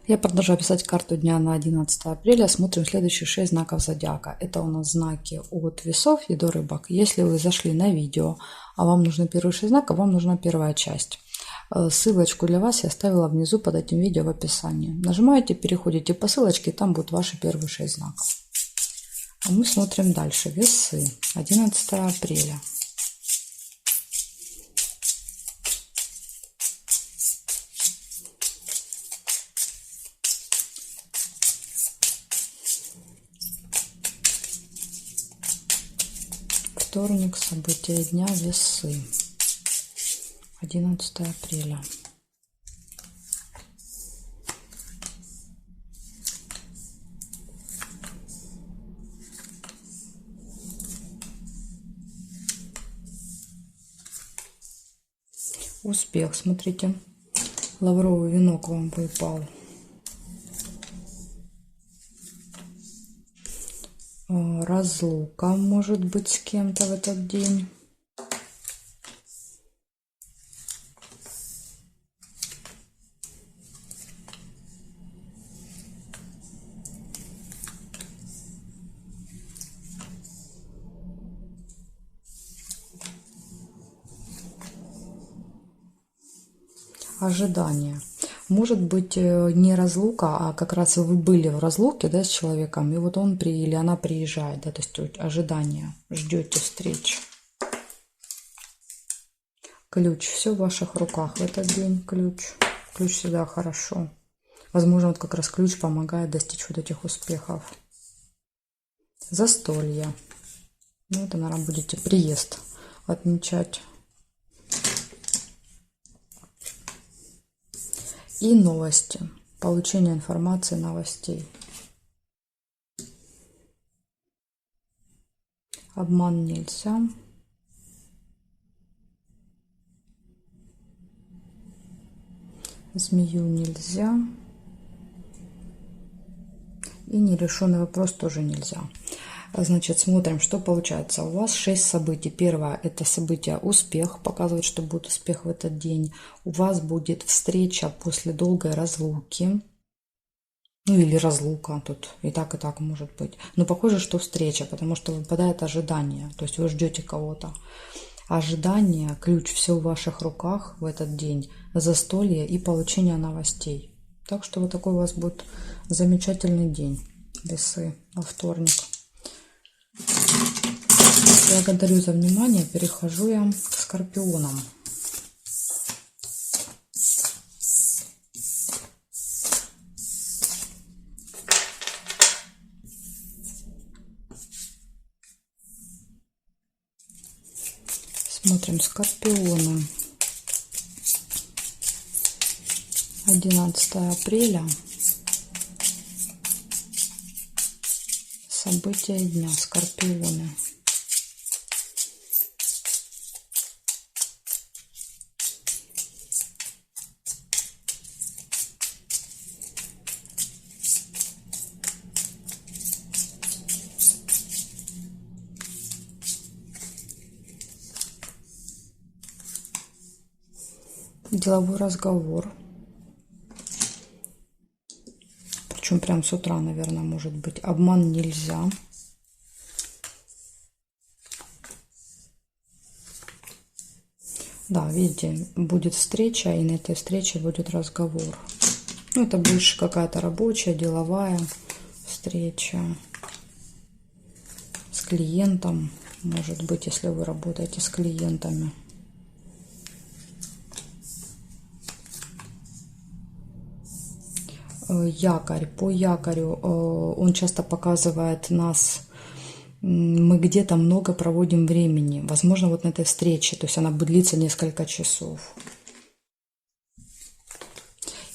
Я продолжаю писать карту дня на 11 апреля. Смотрим следующие 6 знаков зодиака. Это у нас знаки от весов и до рыбок. Если вы зашли на видео, а вам нужны первые 6 знаков, вам нужна первая часть. Ссылочку для вас я оставила внизу под этим видео в описании. Нажимаете, переходите по ссылочке, и там будут ваши первые 6 знаков. А мы смотрим дальше. Весы. 11 апреля. Вторник, события дня, весы. 11 апреля. Успех, смотрите. Лавровый венок вам выпал. Разлука может быть с кем-то в этот день. Ожидание. Может быть не разлука, а как раз вы были в разлуке, да, с человеком, и вот он или она приезжает, да, то есть ожидание, ждете встреч. Ключ. Все в ваших руках в этот день. Ключ. Ключ всегда хорошо. Возможно, вот как раз ключ помогает достичь вот этих успехов. Застолье. Ну, это, наверное, будете приезд отмечать. И новости. Получение информации, новостей. Обман нельзя. Змею нельзя. И нерешенный вопрос тоже нельзя. Значит, смотрим, что получается. У вас 6 событий. Первое – это событие успех. Показывает, что будет успех в этот день. У вас будет встреча после долгой разлуки. Ну, или разлука. Тут и так может быть. Но похоже, что встреча, потому что выпадает ожидание. То есть вы ждете кого-то. Ожидание, ключ, все в ваших руках в этот день. Застолье и получение новостей. Так что вот такой у вас будет замечательный день. Весы во вторник. Благодарю за внимание. Перехожу я к скорпионам. Смотрим скорпионы. 11 апреля. События дня. Скорпионы. Деловой разговор. Причем прям с утра, наверное, может быть. Обман нельзя. Да, видите, будет встреча, и на этой встрече будет разговор. Ну, это больше какая-то рабочая, деловая встреча с клиентом. Может быть, если вы работаете с клиентами. Якорь. По якорю он часто показывает нас, мы где-то много проводим времени. Возможно, вот на этой встрече, то есть она будет длиться несколько часов.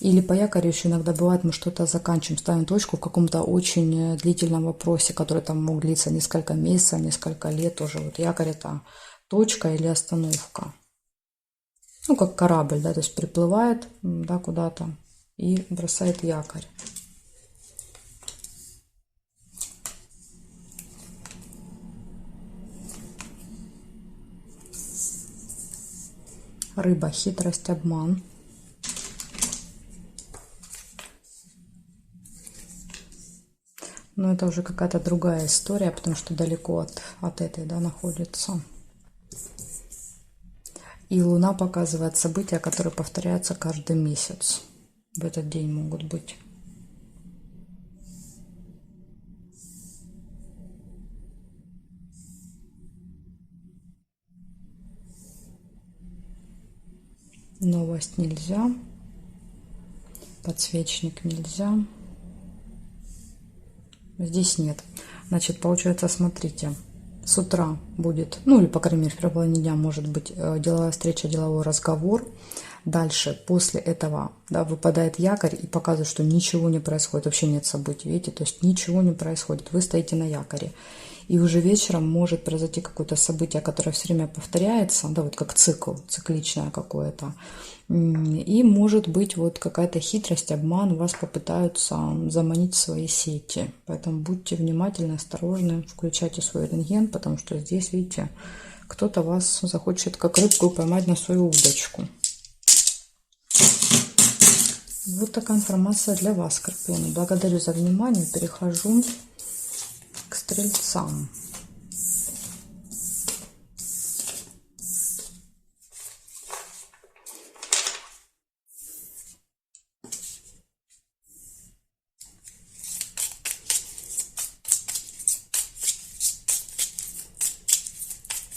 Или по якорю еще иногда бывает, мы что-то заканчиваем, ставим точку в каком-то очень длительном вопросе, который там мог длиться несколько месяцев, несколько лет тоже. Вот якорь — это точка или остановка. Ну, как корабль, да, то есть приплывает, да, куда-то и бросает якорь. Рыба. Хитрость, обман. Но это уже какая-то другая история, потому что далеко от этой, да, находится. И Луна показывает события, которые повторяются каждый месяц. В этот день могут быть. Новость нельзя. Подсвечник нельзя. Здесь нет. Значит, получается, смотрите, с утра будет, ну или, по крайней мере, в первой половине дня может быть деловая встреча, деловой разговор. Дальше, после этого, да, выпадает якорь и показывает, что ничего не происходит, вообще нет событий, видите, то есть ничего не происходит, вы стоите на якоре. И уже вечером может произойти какое-то событие, которое все время повторяется, да, вот как цикл, цикличное какое-то. И может быть вот какая-то хитрость, обман, вас попытаются заманить в свои сети. Поэтому будьте внимательны, осторожны, включайте свой рентген, потому что здесь, видите, кто-то вас захочет как рыбку поймать на свою удочку. Вот такая информация для вас, скорпионы. Благодарю за внимание. Перехожу к стрельцам.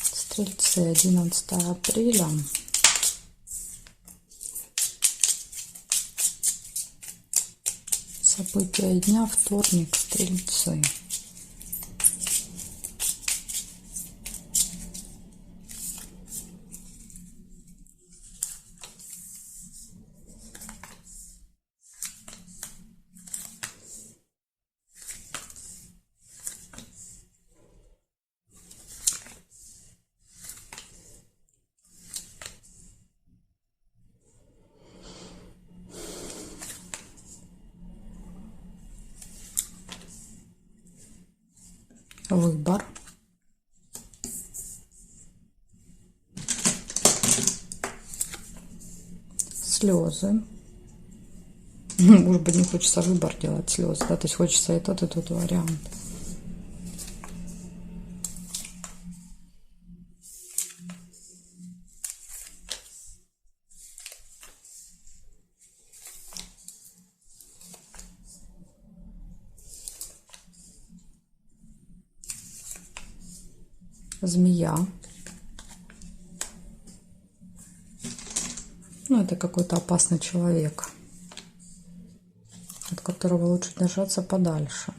Стрельцы, 11 апреля. События дня, вторник, стрельцы. Выбор. Слезы. Может быть, не хочется выбор делать, слезы, да, то есть хочется и тот вариант. Змея. Ну, это какой-то опасный человек, от которого лучше держаться подальше.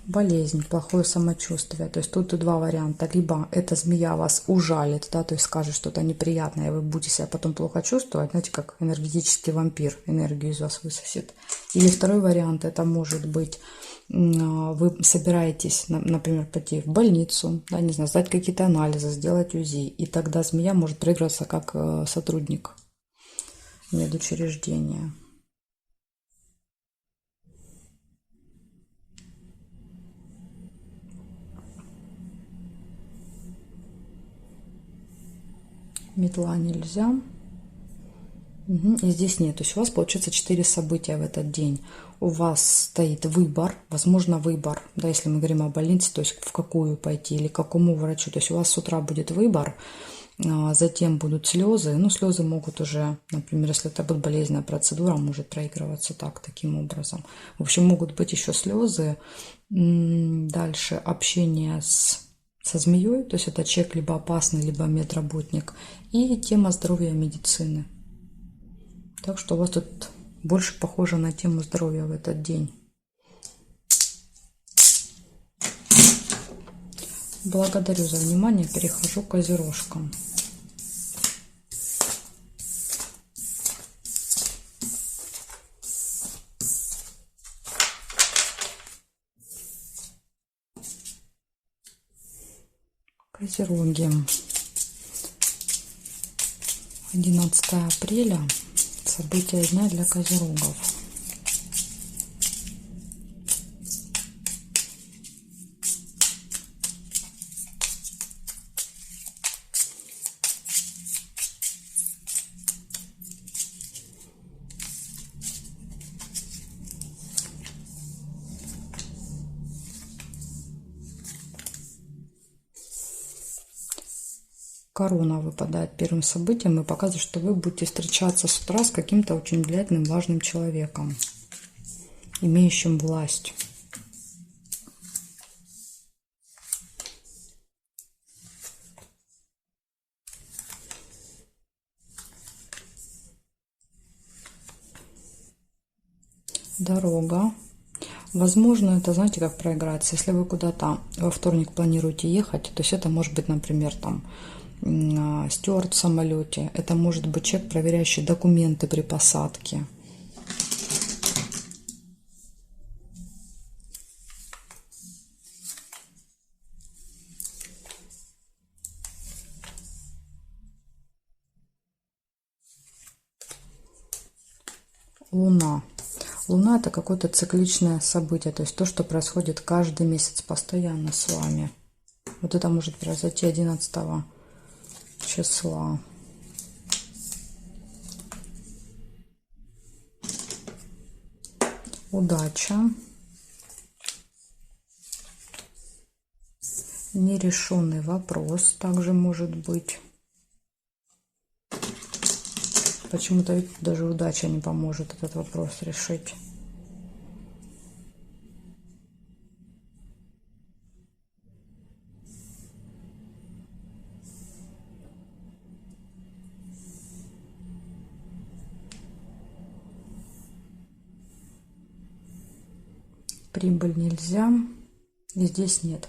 Болезнь, плохое самочувствие. То есть тут два варианта. Либо эта змея вас ужалит, да, то есть скажет что-то неприятное, и вы будете себя потом плохо чувствовать, знаете, как энергетический вампир энергию из вас высосет. Или второй вариант, это может быть, вы собираетесь, например, пойти в больницу, да, не знаю, сдать какие-то анализы, сделать УЗИ, и тогда змея может проигрываться как сотрудник медучреждения. Метла нельзя. И здесь нет. То есть у вас получается 4 события в этот день. У вас стоит выбор, возможно, выбор, да, если мы говорим о больнице, то есть в какую пойти или к какому врачу. То есть у вас с утра будет выбор, затем будут слезы. Ну, слезы могут уже, например, если это будет болезненная процедура, может проигрываться таким образом. В общем, могут быть еще слезы. Дальше общение со змеей, то есть это человек либо опасный, либо медработник. И тема здоровья и медицины. Так что у вас тут больше похоже на тему здоровья в этот день. Благодарю за внимание. Перехожу к козерожкам. Козероги. 11 апреля. События дня для козерогов. корона выпадает первым событием и показывает, что вы будете встречаться с утра с каким-то очень влиятельным, важным человеком, имеющим власть. Дорога. Возможно, это, знаете, как проиграется. Если вы куда-то во вторник планируете ехать, то есть это может быть, например, там стюард в самолете. Это может быть человек, проверяющий документы при посадке. Луна. Луна — это какое-то цикличное событие, то есть то, что происходит каждый месяц постоянно с вами. Вот это может произойти 11 числа. Удача. Нерешенный вопрос также может быть. Почему-то ведь даже удача не поможет этот вопрос решить. Прибыль нельзя. И здесь нет.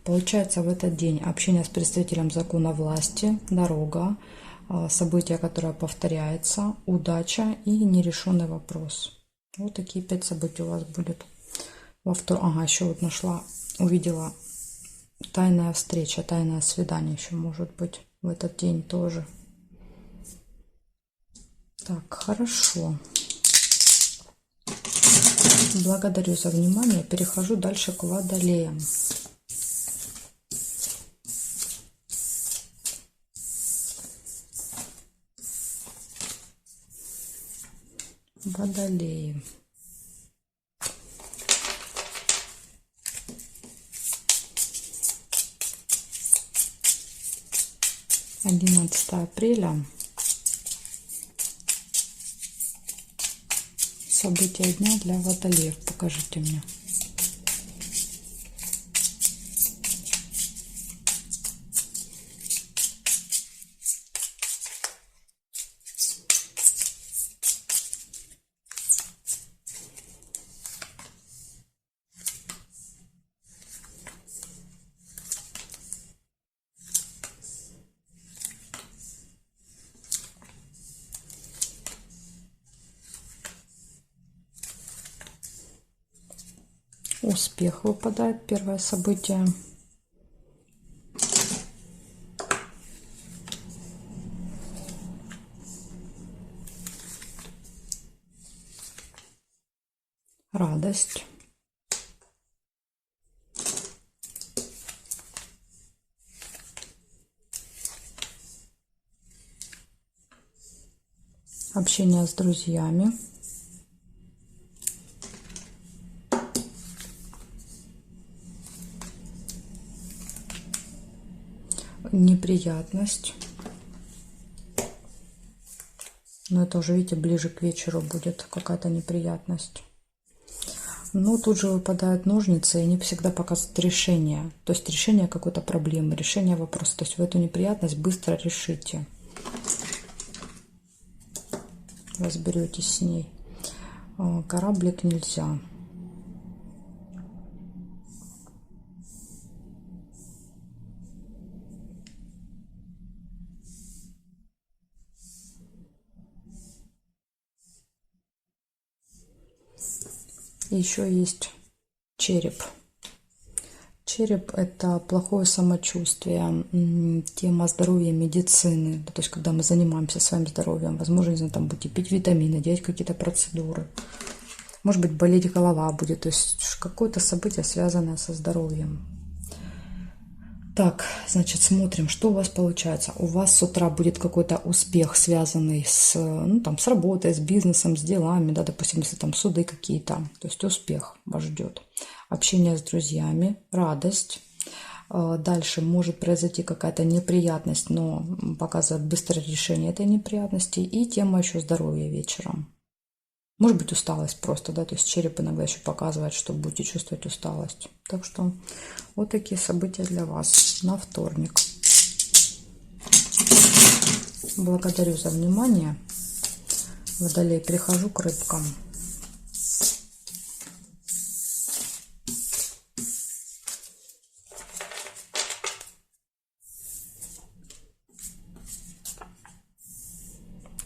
Получается, в этот день общение с представителем закона власти, дорога, событие, которое повторяется, удача и нерешенный вопрос. Вот такие 5 событий у вас будет. Ага, еще вот нашла, увидела тайная встреча, тайное свидание еще может быть в этот день тоже. Так, хорошо. Благодарю за внимание. Перехожу дальше к водолеям. Водолеи. Одиннадцатое апреля. События дня для водолеев. Покажите мне. Успех выпадает, первое событие. Радость. Общение с друзьями. Неприятность. Но это уже, видите, ближе к вечеру будет какая-то неприятность. Но тут же выпадают ножницы, и они всегда показывают решение. То есть решение какой-то проблемы, решение вопроса. То есть вы эту неприятность быстро решите. Разберетесь с ней. Кораблик нельзя. Еще есть череп. Череп — это плохое самочувствие, тема здоровья, медицины. То есть, когда мы занимаемся своим здоровьем, возможно, не знаю, там будете пить витамины, делать какие-то процедуры. Может быть, болеть голова будет. То есть, какое-то событие, связанное со здоровьем. Так, значит, смотрим, что у вас получается. У вас с утра будет какой-то успех, связанный с, ну, там, с работой, с бизнесом, с делами, да, допустим, если там суды какие-то. То есть успех вас ждет. Общение с друзьями, радость. Дальше может произойти какая-то неприятность, но показывает быстрое решение этой неприятности. И тема еще здоровья вечером. Может быть усталость просто, да, то есть череп иногда еще показывает, что будете чувствовать усталость. Так что вот такие события для вас на вторник. Благодарю за внимание. Водолей, перехожу к рыбкам.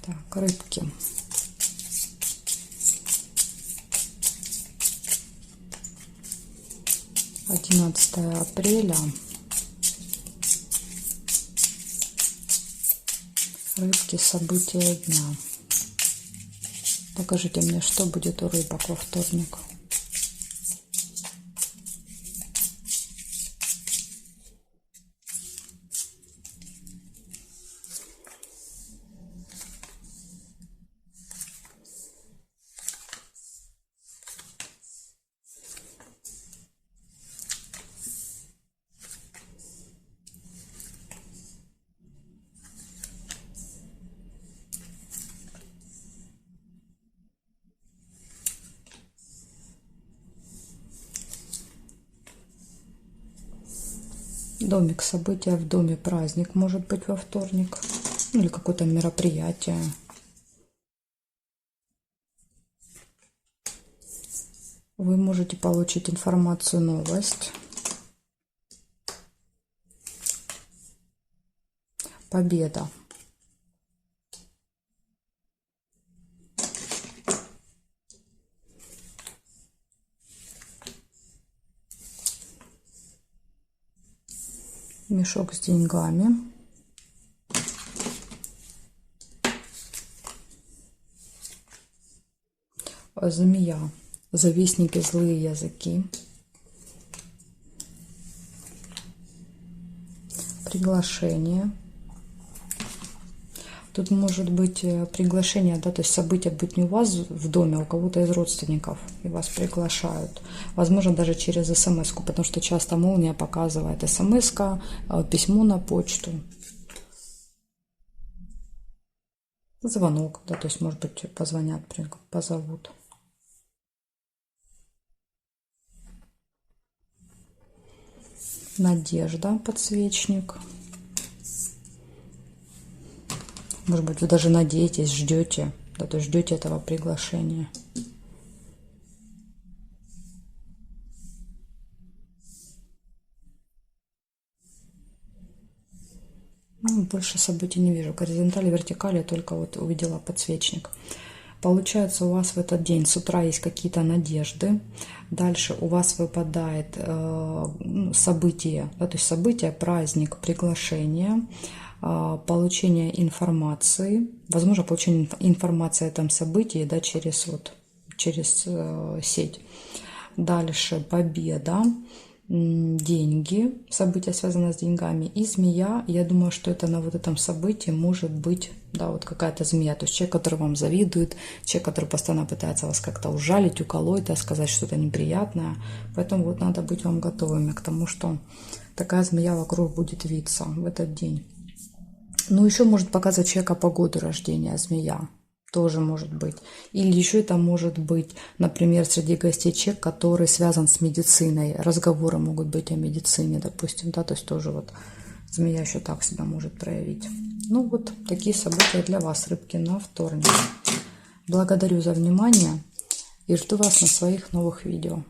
Так, рыбки. Одиннадцатое апреля. Рыбки, события дня. Покажите мне, что будет у рыбок во вторник. Домик, события в доме, праздник может быть во вторник. Ну, или какое-то мероприятие. Вы можете получить информацию, новость. Победа. Мешок с деньгами. Змея. Завистники, злые языки. Приглашение. Тут может быть приглашение, да, то есть событие быть не у вас в доме, а у кого-то из родственников, и вас приглашают. Возможно, даже через смс-ку, потому что часто молния показывает смс-ка, письмо на почту. Звонок, да, то есть, может быть, позвонят, позовут. Надежда, подсвечник. Может быть, вы даже надеетесь, ждете, да, то есть ждете этого приглашения. Ну, больше событий не вижу. Горизонтали, вертикали, только вот увидела подсвечник. Получается, у вас в этот день с утра есть какие-то надежды. Дальше у вас выпадает событие, да, то есть событие, праздник, приглашение, получение информации, возможно, получение информации о этом событии, да, через сеть. Дальше победа, деньги, события, связанные с деньгами, и змея. Я думаю, что это на вот этом событии может быть, да, вот какая-то змея, то есть человек, который вам завидует, человек, который постоянно пытается вас как-то ужалить, уколоть, да, сказать что-то неприятное. Поэтому вот надо быть вам готовыми к тому, что такая змея вокруг будет виться в этот день. Ну, еще может показывать человека по году рождения, змея. Тоже может быть. Или еще это может быть, например, среди гостей человек, который связан с медициной. Разговоры могут быть о медицине, допустим, да, то есть тоже вот змея еще так себя может проявить. Ну, вот такие события для вас, рыбки, на вторник. Благодарю за внимание и жду вас на своих новых видео.